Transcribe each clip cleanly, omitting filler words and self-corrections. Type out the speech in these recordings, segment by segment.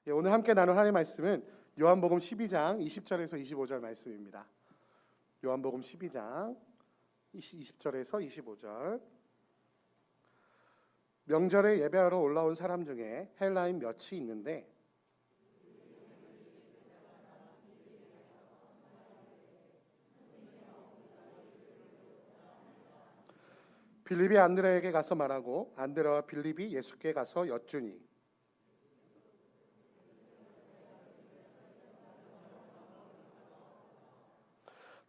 오늘 함께 나눌 하나님의 말씀은 요한복음 12장 20절에서 25절 말씀입니다. 요한복음 12장 20절에서 25절. 명절에 예배하러 올라온 사람 중에 헬라인 몇이 있는데 빌립이 안드레에게 가서 말하고 안드레와 빌립이 예수께 가서 여쭈니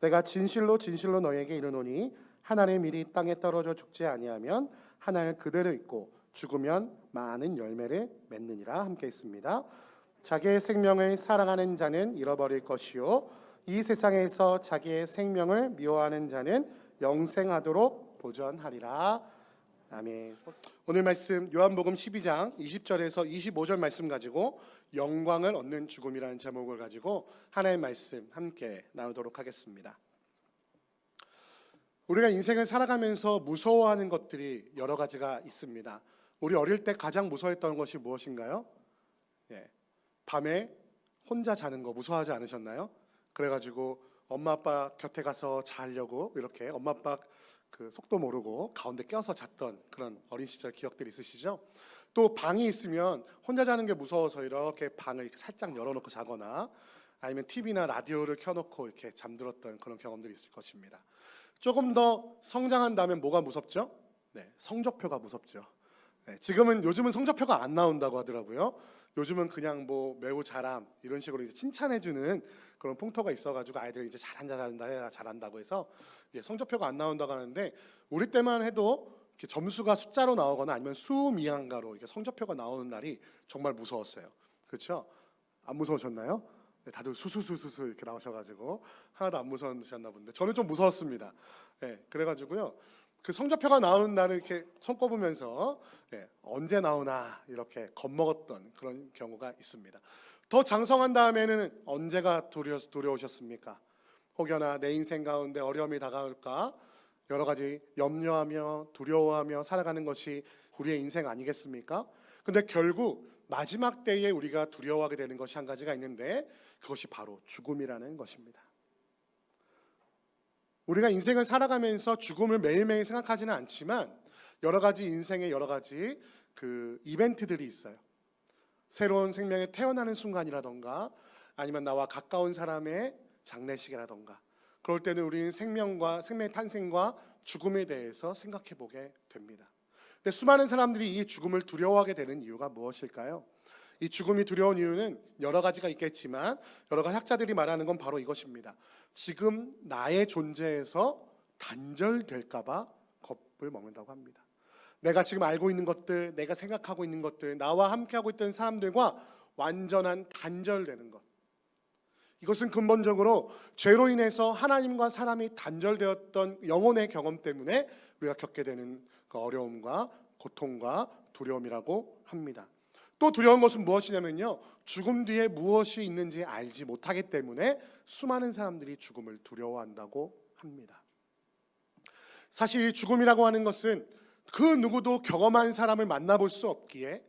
내가 진실로 진실로 너희에게 이르노니 한 알의 밀이 땅에 떨어져 죽지 아니하면 한 알 그대로 있고 죽으면 많은 열매를 맺느니라. 함께 있습니다. 자기의 생명을 사랑하는 자는 잃어버릴 것이요 이 세상에서 자기의 생명을 미워하는 자는 영생하도록 보전하리라. 아멘. 오늘 말씀 요한복음 12장 20절에서 25절 말씀 가지고 영광을 얻는 죽음이라는 제목을 가지고 하나의 말씀 함께 나누도록 하겠습니다. 우리가 인생을 살아가면서 무서워하는 것들이 여러 가지가 있습니다. 우리 어릴 때 가장 무서워했던 것이 무엇인가요? 밤에 혼자 자는 거 무서워하지 않으셨나요? 그래가지고 엄마 아빠 곁에 가서 자려고 이렇게 엄마 아빠 그 속도 모르고 가운데 껴서 잤던 그런 어린 시절 기억들이 있으시죠? 또 방이 있으면 혼자 자는 게 무서워서 이렇게 방을 이렇게 살짝 열어놓고 자거나 아니면 TV나 라디오를 켜놓고 이렇게 잠들었던 그런 경험들이 있을 것입니다. 조금 더 성장한다면 뭐가 무섭죠? 성적표가 무섭죠. 요즘은 성적표가 안 나온다고 하더라고요. 요즘은 그냥 뭐 매우 잘함 이런 식으로 이제 칭찬해주는 그런 풍토가 있어가지고 아이들이 이제 잘한다고 해서 이제 성적표가 안 나온다고 하는데 우리 때만 해도 이렇게 점수가 숫자로 나오거나 아니면 수미양가로 이렇게 성적표가 나오는 날이 정말 무서웠어요. 그렇죠? 안 무서우셨나요? 다들 수수수수수 이렇게 나오셔가지고 하나도 안 무서우셨나 본데 저는 좀 무서웠습니다. 그래가지고요. 그 성적표가 나오는 날을 이렇게 손꼽으면서 언제 나오나 이렇게 겁먹었던 그런 경우가 있습니다. 더 장성한 다음에는 언제가 두려우셨습니까? 혹여나 내 인생 가운데 어려움이 다가올까 여러 가지 염려하며 두려워하며 살아가는 것이 우리의 인생 아니겠습니까? 근데 결국 마지막 때에 우리가 두려워하게 되는 것이 한 가지가 있는데 그것이 바로 죽음이라는 것입니다. 우리가 인생을 살아가면서 죽음을 매일매일 생각하지는 않지만 여러 가지 인생의 여러 가지 그 이벤트들이 있어요. 새로운 생명에 태어나는 순간이라던가 아니면 나와 가까운 사람의 장례식이라던가 그럴 때는 우리는 생명의 탄생과 죽음에 대해서 생각해 보게 됩니다. 근데 수많은 사람들이 이 죽음을 두려워하게 되는 이유가 무엇일까요? 이 죽음이 두려운 이유는 여러 가지가 있겠지만 여러 가지 학자들이 말하는 건 바로 이것입니다. 지금 나의 존재에서 단절될까 봐 겁을 먹는다고 합니다. 내가 지금 알고 있는 것들, 내가 생각하고 있는 것들, 나와 함께하고 있던 사람들과 완전한 단절되는 것. 이것은 근본적으로 죄로 인해서 하나님과 사람이 단절되었던 영혼의 경험 때문에 우리가 겪게 되는 그 어려움과 고통과 두려움이라고 합니다. 또 두려운 것은 무엇이냐면요, 죽음 뒤에 무엇이 있는지 알지 못하기 때문에 수많은 사람들이 죽음을 두려워한다고 합니다. 사실 죽음이라고 하는 것은 그 누구도 경험한 사람을 만나볼 수 없기에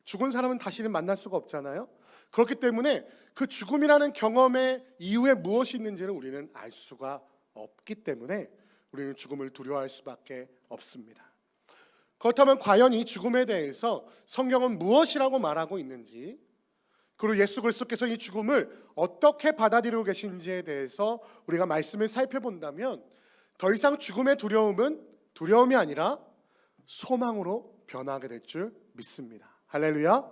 죽은 사람은 다시는 만날 수가 없잖아요. 그렇기 때문에 그 죽음이라는 경험의 이후에 무엇이 있는지를 우리는 알 수가 없기 때문에 우리는 죽음을 두려워할 수밖에 없습니다. 그렇다면 과연 이 죽음에 대해서 성경은 무엇이라고 말하고 있는지, 그리고 예수 그리스도께서 이 죽음을 어떻게 받아들이고 계신지에 대해서 우리가 말씀을 살펴본다면 더 이상 죽음의 두려움은 두려움이 아니라 소망으로 변화하게 될 줄 믿습니다. 할렐루야.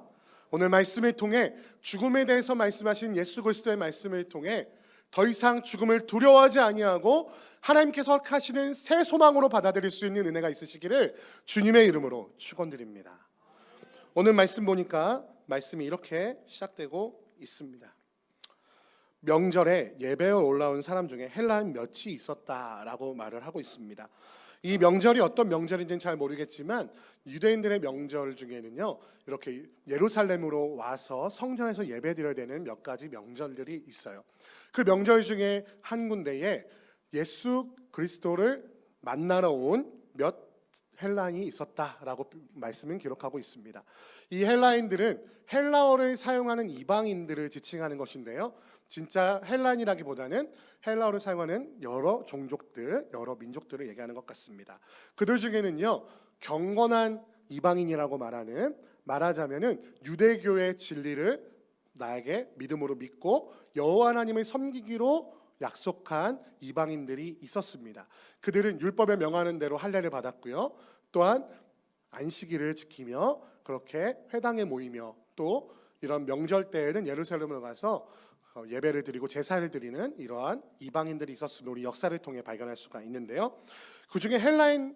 오늘 말씀을 통해 죽음에 대해서 말씀하신 예수 그리스도의 말씀을 통해 더 이상 죽음을 두려워하지 아니하고 하나님께서 하시는 새 소망으로 받아들일 수 있는 은혜가 있으시기를 주님의 이름으로 축원드립니다. 오늘 말씀 보니까 말씀이 이렇게 시작되고 있습니다. 명절에 예배에 올라온 사람 중에 헬라인 몇이 있었다라고 말을 하고 있습니다. 이 명절이 어떤 명절인지는 잘 모르겠지만 유대인들의 명절 중에는요, 이렇게 예루살렘으로 와서 성전에서 예배드려야 되는 몇 가지 명절들이 있어요. 그 명절 중에 한 군데에 예수 그리스도를 만나러 온 몇 헬라인이 있었다라고 말씀은 기록하고 있습니다. 이 헬라인들은 헬라어를 사용하는 이방인들을 지칭하는 것인데요. 진짜 헬라인이라기보다는 헬라어를 사용하는 여러 종족들, 여러 민족들을 얘기하는 것 같습니다. 그들 중에는요, 경건한 이방인이라고 말하자면은 유대교의 진리를 나에게 믿음으로 믿고 여호와 하나님을 섬기기로 약속한 이방인들이 있었습니다. 그들은 율법에 명하는 대로 할례를 받았고요. 또한 안식일을 지키며 그렇게 회당에 모이며 또 이런 명절 때에는 예루살렘을 가서 예배를 드리고 제사를 드리는 이러한 이방인들이 있었음을 우리 역사를 통해 발견할 수가 있는데요. 그 중에 헬라인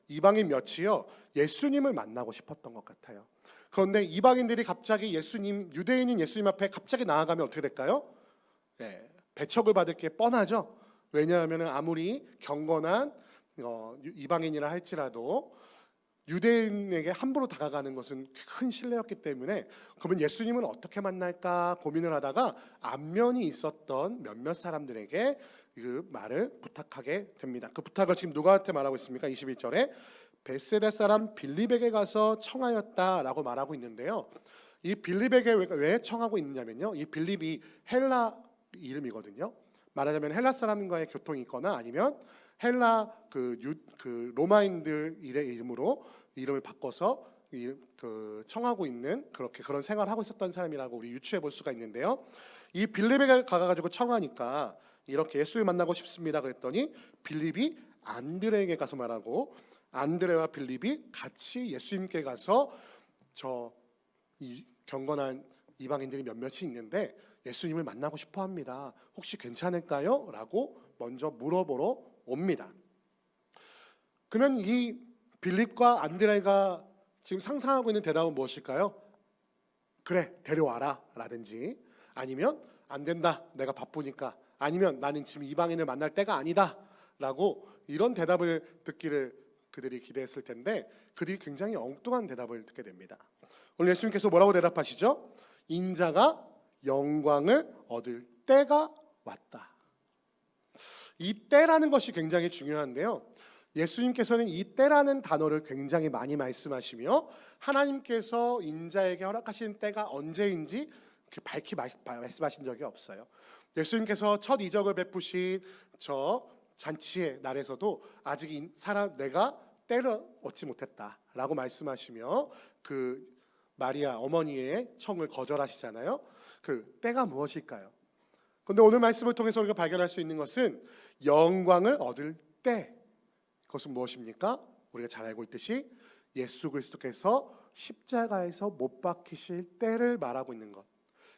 이방인 몇이요, 예수님을 만나고 싶었던 것 같아요. 그런데 이방인들이 갑자기 유대인인 예수님 앞에 갑자기 나아가면 어떻게 될까요? 네, 배척을 받을 게 뻔하죠. 왜냐하면 아무리 경건한 이방인이라 할지라도 유대인에게 함부로 다가가는 것은 큰 신뢰였기 때문에 그러면 예수님은 어떻게 만날까 고민을 하다가 안면이 있었던 몇몇 사람들에게 그 말을 부탁하게 됩니다. 그 부탁을 지금 누구한테 말하고 있습니까? 21절에 벳세다 사람 빌립에게 가서 청하였다라고 말하고 있는데요. 이 빌립에게 왜 청하고 있냐면요, 이 빌립이 헬라 이름이거든요. 말하자면 헬라 사람과의 교통이 있거나 아니면 헬라 그 로마인들 이름으로 이름을 바꿔서 청하고 있는 그런 생활을 하고 있었던 사람이라고 우리 유추해 볼 수가 있는데요. 이 빌립에게 가가지고 청하니까 이렇게 예수를 만나고 싶습니다 그랬더니 빌립이 안드레에게 가서 말하고 안드레와 빌립이 같이 예수님께 가서 이 경건한 이방인들이 몇몇이 있는데 예수님을 만나고 싶어 합니다. 혹시 괜찮을까요? 라고 먼저 물어보러 옵니다. 그러면 이 빌립과 안드레가 지금 상상하고 있는 대답은 무엇일까요? 그래, 데려와라 라든지, 아니면 안 된다, 내가 바쁘니까, 아니면 나는 지금 이방인을 만날 때가 아니다 라고 이런 대답을 듣기를 그들이 기대했을 텐데 그들이 굉장히 엉뚱한 대답을 듣게 됩니다. 오늘 예수님께서 뭐라고 대답하시죠? 인자가 영광을 얻을 때가 왔다. 이 때라는 것이 굉장히 중요한데요. 예수님께서는 이 때라는 단어를 굉장히 많이 말씀하시며 하나님께서 인자에게 허락하신 때가 언제인지 밝히 말씀하신 적이 없어요. 예수님께서 첫 이적을 베푸신 저 잔치의 날에서도 아직 내가 때를 얻지 못했다라고 말씀하시며 그 마리아 어머니의 청을 거절하시잖아요. 그 때가 무엇일까요? 그런데 오늘 말씀을 통해서 우리가 발견할 수 있는 것은 영광을 얻을 때, 그것은 무엇입니까? 우리가 잘 알고 있듯이 예수 그리스도께서 십자가에서 못 박히실 때를 말하고 있는 것.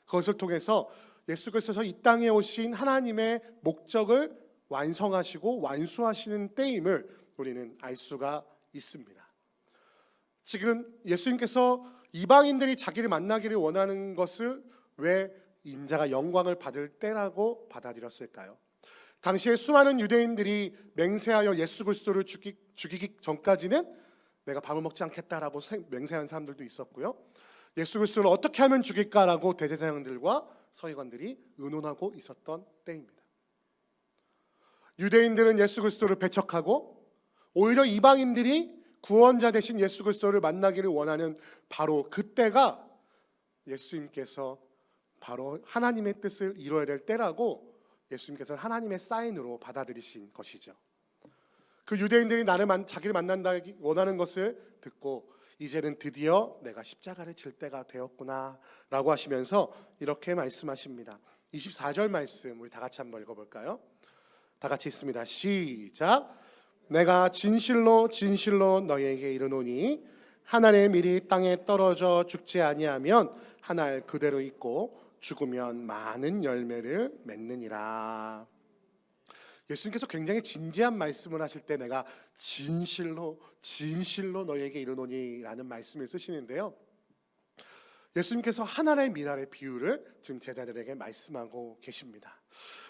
그것을 통해서 예수 그리스도께서 이 땅에 오신 하나님의 목적을 완성하시고 완수하시는 때임을 우리는 알 수가 있습니다. 지금 예수님께서 이방인들이 자기를 만나기를 원하는 것을 왜 인자가 영광을 받을 때라고 받아들였을까요? 당시에 수많은 유대인들이 맹세하여 예수 그리스도를 죽이기 전까지는 내가 밥을 먹지 않겠다라고 맹세한 사람들도 있었고요. 예수 그리스도를 어떻게 하면 죽일까라고 대제사장들과 서기관들이 의논하고 있었던 때입니다. 유대인들은 예수 그리스도를 배척하고 오히려 이방인들이 구원자 되신 예수 그리스도를 만나기를 원하는 바로 그때가 예수님께서 바로 하나님의 뜻을 이루어야 될 때라고 예수님께서는 하나님의 사인으로 받아들이신 것이죠. 그 유대인들이 자기를 만난다기 원하는 것을 듣고 이제는 드디어 내가 십자가를 질 때가 되었구나 라고 하시면서 이렇게 말씀하십니다. 24절 말씀 우리 다 같이 한번 읽어볼까요? 다 같이 읽습니다. 시작. 내가 진실로 진실로 너희에게 이르노니 한 알의 밀이 땅에 떨어져 죽지 아니하면 한 알 그대로 있고 죽으면 많은 열매를 맺느니라. 예수님께서 굉장히 진지한 말씀을 하실 때 내가 진실로 진실로 너희에게 이르노니 라는 말씀을 쓰시는데요. 예수님께서 한 알의 밀알의 비유를 지금 제자들에게 말씀하고 계십니다.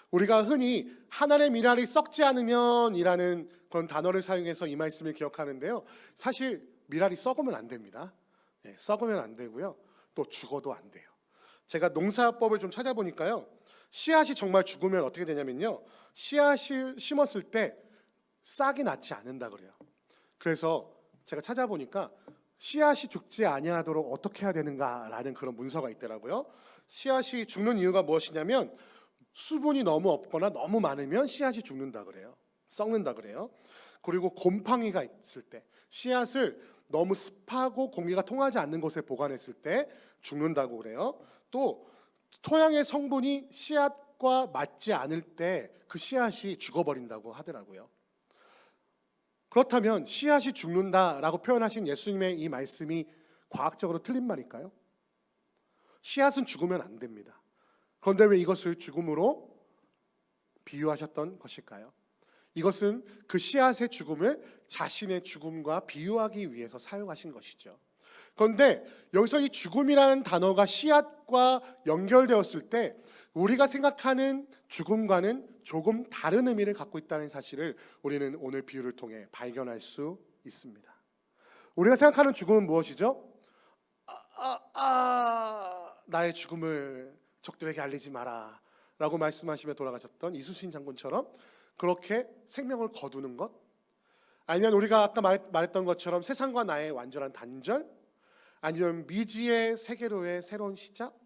우리가 흔히 한 알의 밀알이 썩지 않으면 이라는 그런 단어를 사용해서 이 말씀을 기억하는데요. 사실 밀알이 썩으면 안 됩니다. 썩으면 안 되고요. 또 죽어도 안 돼요. 제가 농사법을 좀 찾아보니까요. 씨앗이 정말 죽으면 어떻게 되냐면요. 씨앗을 심었을 때 싹이 나지 않는다 그래요. 그래서 제가 찾아보니까 씨앗이 죽지 아니하도록 어떻게 해야 되는가라는 그런 문서가 있더라고요. 씨앗이 죽는 이유가 무엇이냐면 수분이 너무 없거나 너무 많으면 씨앗이 죽는다 그래요. 썩는다 그래요. 그리고 곰팡이가 있을 때, 씨앗을 너무 습하고 공기가 통하지 않는 곳에 보관했을 때 죽는다고 그래요. 또 토양의 성분이 씨앗과 맞지 않을 때 그 씨앗이 죽어버린다고 하더라고요. 그렇다면 씨앗이 죽는다라고 표현하신 예수님의 이 말씀이 과학적으로 틀린 말일까요? 씨앗은 죽으면 안 됩니다. 그런데 왜 이것을 죽음으로 비유하셨던 것일까요? 이것은 그 씨앗의 죽음을 자신의 죽음과 비유하기 위해서 사용하신 것이죠. 그런데 여기서 이 죽음이라는 단어가 씨앗과 연결되었을 때 우리가 생각하는 죽음과는 조금 다른 의미를 갖고 있다는 사실을 우리는 오늘 비유를 통해 발견할 수 있습니다. 우리가 생각하는 죽음은 무엇이죠? 나의 죽음을 적들에게 알리지 마라 라고 말씀하시며 돌아가셨던 이순신 장군처럼 그렇게 생명을 거두는 것, 아니면 우리가 아까 말했던 것처럼 세상과 나의 완전한 단절, 아니면 미지의 세계로의 새로운 시작,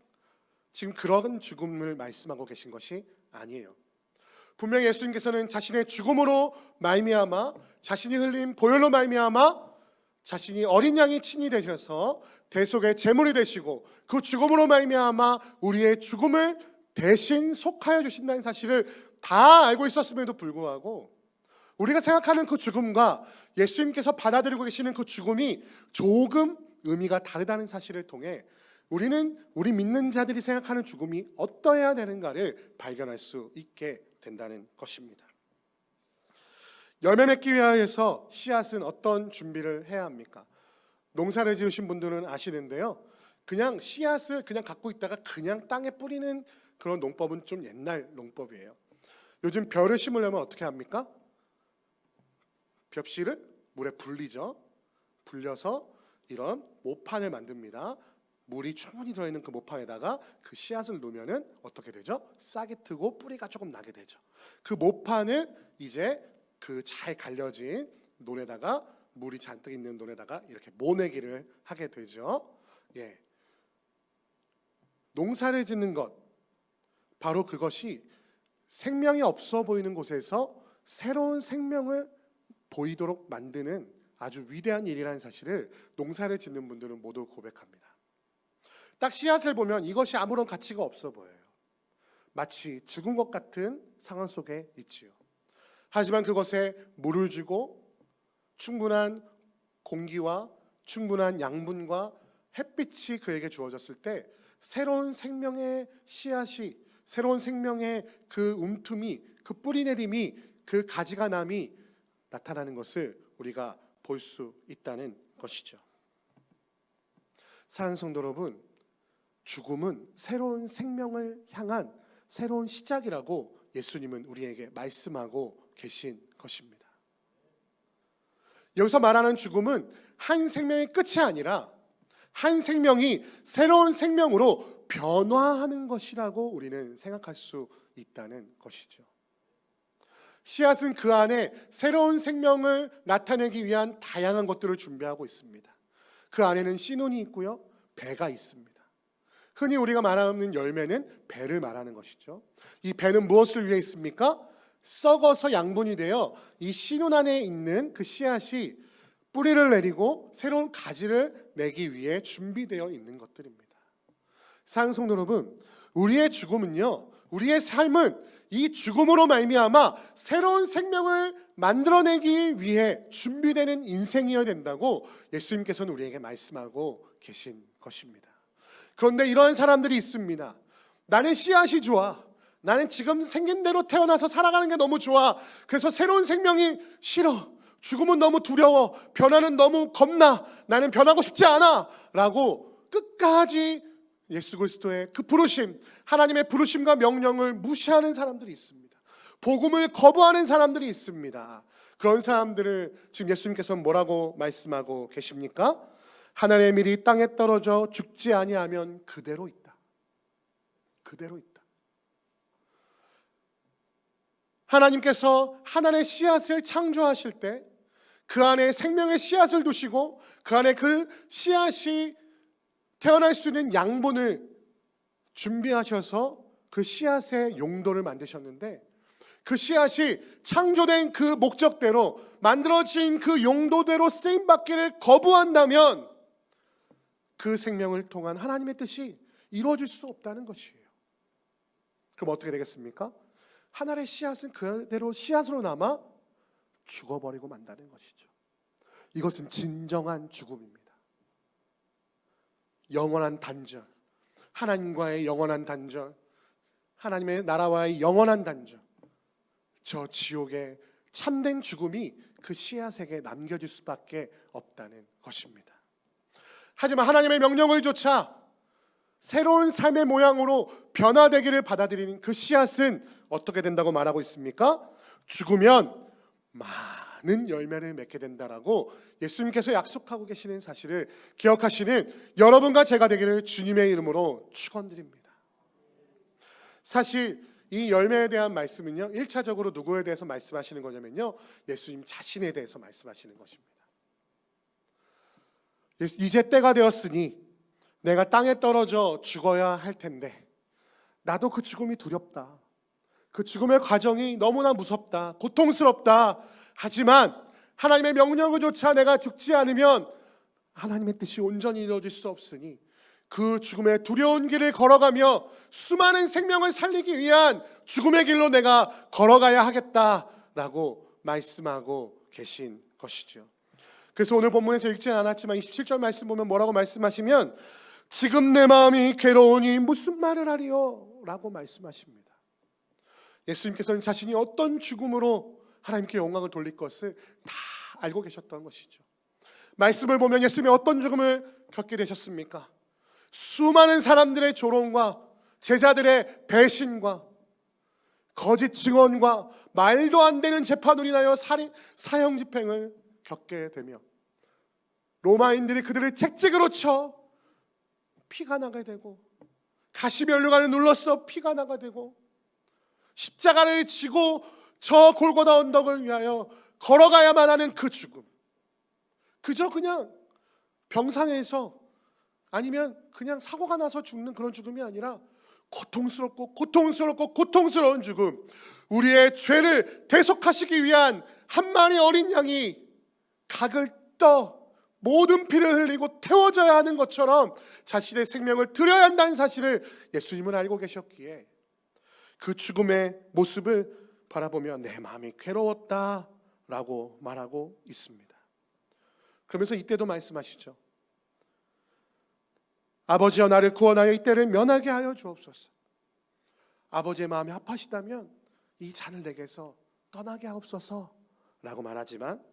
지금 그런 죽음을 말씀하고 계신 것이 아니에요. 분명히 예수님께서는 자신의 죽음으로 말미암아, 자신이 흘린 보혈로 말미암아 자신이 어린 양이 친히 되셔서 대속의 제물이 되시고 그 죽음으로 말미암아 우리의 죽음을 대신 속하여 주신다는 사실을 다 알고 있었음에도 불구하고 우리가 생각하는 그 죽음과 예수님께서 받아들이고 계시는 그 죽음이 조금 의미가 다르다는 사실을 통해 우리는 우리 믿는 자들이 생각하는 죽음이 어떠해야 되는가를 발견할 수 있게 된다는 것입니다. 열매 맺기 위하여서 씨앗은 어떤 준비를 해야 합니까? 농사를 지으신 분들은 아시는데요, 그냥 씨앗을 그냥 갖고 있다가 그냥 땅에 뿌리는 그런 농법은 좀 옛날 농법이에요. 요즘 벼를 심으려면 어떻게 합니까? 벽씨를 물에 불리죠. 불려서 이런 모판을 만듭니다. 물이 충분히 들어있는 그 모판에다가 그 씨앗을 놓으면은 어떻게 되죠? 싹이 트고 뿌리가 조금 나게 되죠. 그 모판을 이제 그 잘 갈려진 논에다가, 물이 잔뜩 있는 논에다가 이렇게 모내기를 하게 되죠. 예. 농사를 짓는 것, 바로 그것이 생명이 없어 보이는 곳에서 새로운 생명을 보이도록 만드는 아주 위대한 일이라는 사실을 농사를 짓는 분들은 모두 고백합니다. 딱 씨앗을 보면 이것이 아무런 가치가 없어 보여요. 마치 죽은 것 같은 상황 속에 있지요. 하지만 그것에 물을 주고 충분한 공기와 충분한 양분과 햇빛이 그에게 주어졌을 때 새로운 생명의 씨앗이, 새로운 생명의 그 움툼이, 그 뿌리내림이, 그 가지가 남이 나타나는 것을 우리가 볼 수 있다는 것이죠. 사랑하는 성도 여러분, 죽음은 새로운 생명을 향한 새로운 시작이라고 예수님은 우리에게 말씀하고 계신 것입니다. 여기서 말하는 죽음은 한 생명의 끝이 아니라 한 생명이 새로운 생명으로 변화하는 것이라고 우리는 생각할 수 있다는 것이죠. 씨앗은 그 안에 새로운 생명을 나타내기 위한 다양한 것들을 준비하고 있습니다. 그 안에는 씨눈이 있고요, 배가 있습니다. 흔히 우리가 말하는 열매는 배를 말하는 것이죠. 이 배는 무엇을 위해 있습니까? 썩어서 양분이 되어 이 씨눈 안에 있는 그 씨앗이 뿌리를 내리고 새로운 가지를 내기 위해 준비되어 있는 것들입니다. 사랑하는 성도 여러분, 우리의 죽음은요, 우리의 삶은 이 죽음으로 말미암아 새로운 생명을 만들어내기 위해 준비되는 인생이어야 된다고 예수님께서는 우리에게 말씀하고 계신 것입니다. 그런데 이러한 사람들이 있습니다. 나는 씨앗이 좋아. 나는 지금 생긴 대로 태어나서 살아가는 게 너무 좋아. 그래서 새로운 생명이 싫어. 죽음은 너무 두려워. 변화는 너무 겁나. 나는 변하고 싶지 않아. 라고 끝까지 예수 그리스도의 그 부르심, 하나님의 부르심과 명령을 무시하는 사람들이 있습니다. 복음을 거부하는 사람들이 있습니다. 그런 사람들을 지금 예수님께서는 뭐라고 말씀하고 계십니까? 하늘의 밀이 땅에 떨어져 죽지 아니하면 그대로 있다. 그대로 있다. 하나님께서 하나님의 씨앗을 창조하실 때 그 안에 생명의 씨앗을 두시고 그 안에 그 씨앗이 태어날 수 있는 양분을 준비하셔서 그 씨앗의 용도를 만드셨는데, 그 씨앗이 창조된 그 목적대로 만들어진 그 용도대로 쓰임받기를 거부한다면 그 생명을 통한 하나님의 뜻이 이루어질 수 없다는 것이에요. 그럼 어떻게 되겠습니까? 하나의 씨앗은 그대로 씨앗으로 남아 죽어버리고 만다는 것이죠. 이것은 진정한 죽음입니다. 영원한 단절, 하나님과의 영원한 단절, 하나님의 나라와의 영원한 단절, 저 지옥의 참된 죽음이 그 씨앗에게 남겨질 수밖에 없다는 것입니다. 하지만 하나님의 명령을 조차 새로운 삶의 모양으로 변화되기를 받아들이는 그 씨앗은 어떻게 된다고 말하고 있습니까? 죽으면 많은 열매를 맺게 된다라고 예수님께서 약속하고 계시는 사실을 기억하시는 여러분과 제가 되기를 주님의 이름으로 축원드립니다. 사실 이 열매에 대한 말씀은요, 1차적으로 누구에 대해서 말씀하시는 거냐면요, 예수님 자신에 대해서 말씀하시는 것입니다. 이제 때가 되었으니 내가 땅에 떨어져 죽어야 할 텐데 나도 그 죽음이 두렵다. 그 죽음의 과정이 너무나 무섭다. 고통스럽다. 하지만 하나님의 명령을 조차 내가 죽지 않으면 하나님의 뜻이 온전히 이루어질 수 없으니 그 죽음의 두려운 길을 걸어가며 수많은 생명을 살리기 위한 죽음의 길로 내가 걸어가야 하겠다라고 말씀하고 계신 것이죠. 그래서 오늘 본문에서 읽지 않았지만 27절 말씀 보면 뭐라고 말씀하시면, 지금 내 마음이 괴로우니 무슨 말을 하리요? 라고 말씀하십니다. 예수님께서는 자신이 어떤 죽음으로 하나님께 영광을 돌릴 것을 다 알고 계셨던 것이죠. 말씀을 보면 예수님이 어떤 죽음을 겪게 되셨습니까? 수많은 사람들의 조롱과 제자들의 배신과 거짓 증언과 말도 안 되는 재판으로 인하여 사형 집행을 겪게 되며 로마인들이 그들을 채찍으로 쳐 피가 나게 되고, 가시면류관을 눌러서 피가 나게 되고, 십자가를 지고 저 골고다 언덕을 위하여 걸어가야만 하는 그 죽음, 그저 그냥 병상에서 아니면 그냥 사고가 나서 죽는 그런 죽음이 아니라 고통스럽고 고통스럽고 고통스러운 죽음, 우리의 죄를 대속하시기 위한 한 마리 어린 양이 각을 떠 모든 피를 흘리고 태워져야 하는 것처럼 자신의 생명을 드려야 한다는 사실을 예수님은 알고 계셨기에 그 죽음의 모습을 바라보며 내 마음이 괴로웠다라고 말하고 있습니다. 그러면서 이때도 말씀하시죠. 아버지여 나를 구원하여 이 때를 면하게 하여 주옵소서. 아버지의 마음이 아파시다면 이 잔을 내게서 떠나게 하옵소서 라고 말하지만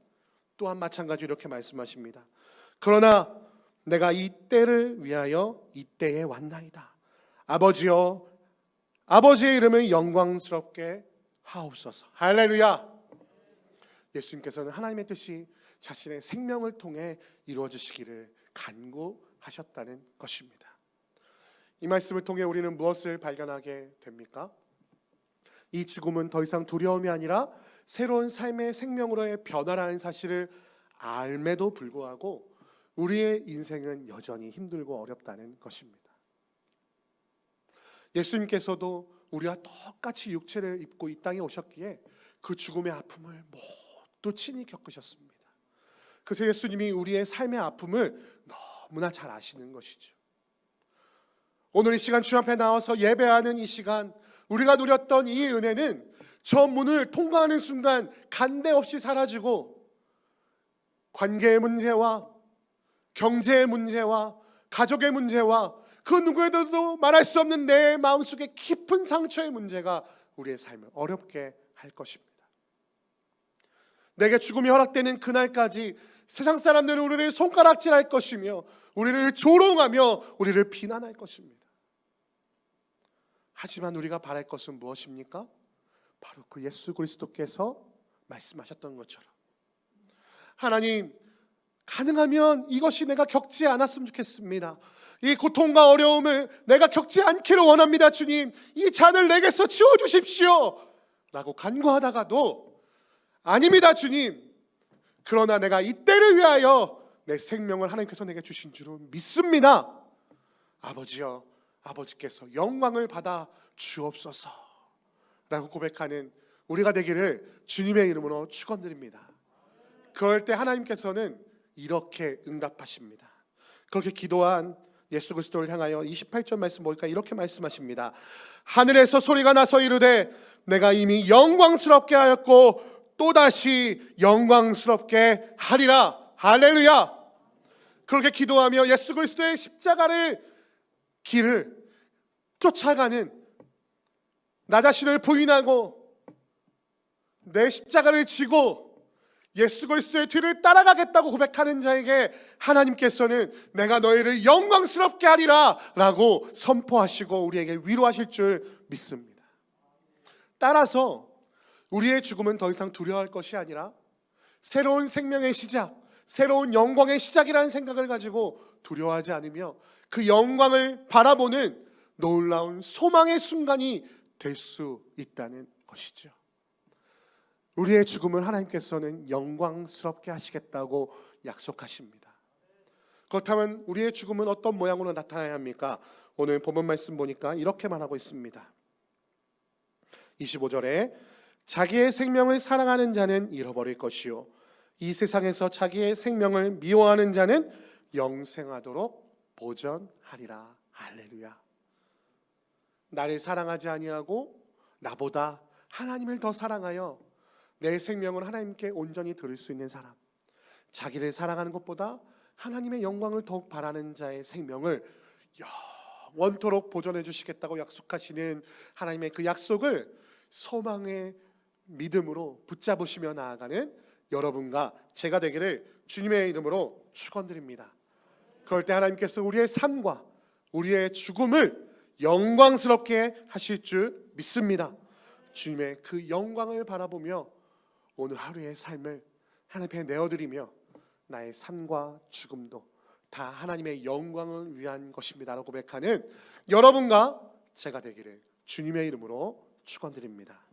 또한 마찬가지로 이렇게 말씀하십니다. 그러나 내가 이 때를 위하여 이 때에 왔나이다. 아버지여 아버지의 이름을 영광스럽게 하옵소서. 할렐루야. 예수님께서는 하나님의 뜻이 자신의 생명을 통해 이루어지시기를 간구하셨다는 것입니다. 이 말씀을 통해 우리는 무엇을 발견하게 됩니까? 이 죽음은 더 이상 두려움이 아니라 새로운 삶의 생명으로의 변화라는 사실을 알매도 불구하고 우리의 인생은 여전히 힘들고 어렵다는 것입니다. 예수님께서도 우리와 똑같이 육체를 입고 이 땅에 오셨기에 그 죽음의 아픔을 모두 친히 겪으셨습니다. 그래서 예수님이 우리의 삶의 아픔을 너무나 잘 아시는 것이죠. 오늘 이 시간 주님 앞에 나와서 예배하는 이 시간, 우리가 누렸던 이 은혜는 저 문을 통과하는 순간 간대 없이 사라지고 관계의 문제와 경제의 문제와 가족의 문제와 그 누구에게도 말할 수 없는 내 마음속에 깊은 상처의 문제가 우리의 삶을 어렵게 할 것입니다. 내게 죽음이 허락되는 그날까지 세상 사람들은 우리를 손가락질할 것이며 우리를 조롱하며 우리를 비난할 것입니다. 하지만 우리가 바랄 것은 무엇입니까? 바로 그 예수 그리스도께서 말씀하셨던 것처럼, 하나님 가능하면 이것이 내가 겪지 않았으면 좋겠습니다. 이 고통과 어려움을 내가 겪지 않기를 원합니다. 주님, 이 잔을 내게서 치워주십시오 라고 간구하다가도 아닙니다 주님, 그러나 내가 이때를 위하여 내 생명을 하나님께서 내게 주신 줄을 믿습니다. 아버지여, 아버지께서 영광을 받아 주옵소서 라고 고백하는 우리가 되기를 주님의 이름으로 축원드립니다. 그럴 때 하나님께서는 이렇게 응답하십니다. 그렇게 기도한 예수 그리스도를 향하여 28절 말씀 보니까 이렇게 말씀하십니다. 하늘에서 소리가 나서 이르되 내가 이미 영광스럽게 하였고 또다시 영광스럽게 하리라. 할렐루야. 그렇게 기도하며 예수 그리스도의 십자가를 길을 쫓아가는, 나 자신을 부인하고 내 십자가를 지고 예수 그리스도의 뒤를 따라가겠다고 고백하는 자에게 하나님께서는 내가 너희를 영광스럽게 하리라 라고 선포하시고 우리에게 위로하실 줄 믿습니다. 따라서 우리의 죽음은 더 이상 두려워할 것이 아니라 새로운 생명의 시작, 새로운 영광의 시작이라는 생각을 가지고 두려워하지 않으며 그 영광을 바라보는 놀라운 소망의 순간이 될 수 있다는 것이죠. 우리의 죽음을 하나님께서는 영광스럽게 하시겠다고 약속하십니다. 그렇다면 우리의 죽음은 어떤 모양으로 나타나야 합니까? 오늘 본문 말씀 보니까 이렇게 말하고 있습니다. 25절에 자기의 생명을 사랑하는 자는 잃어버릴 것이요 이 세상에서 자기의 생명을 미워하는 자는 영생하도록 보전하리라. 할렐루야. 나를 사랑하지 아니하고 나보다 하나님을 더 사랑하여 내 생명을 하나님께 온전히 드릴 수 있는 사람, 자기를 사랑하는 것보다 하나님의 영광을 더욱 바라는 자의 생명을 영원토록 보존해 주시겠다고 약속하시는 하나님의 그 약속을 소망의 믿음으로 붙잡으시며 나아가는 여러분과 제가 되기를 주님의 이름으로 축원드립니다. 그럴 때 하나님께서 우리의 삶과 우리의 죽음을 영광스럽게 하실 줄 믿습니다. 주님의 그 영광을 바라보며 오늘 하루의 삶을 하나님 앞에 내어드리며 나의 삶과 죽음도 다 하나님의 영광을 위한 것입니다 라고 고백하는 여러분과 제가 되기를 주님의 이름으로 축원드립니다.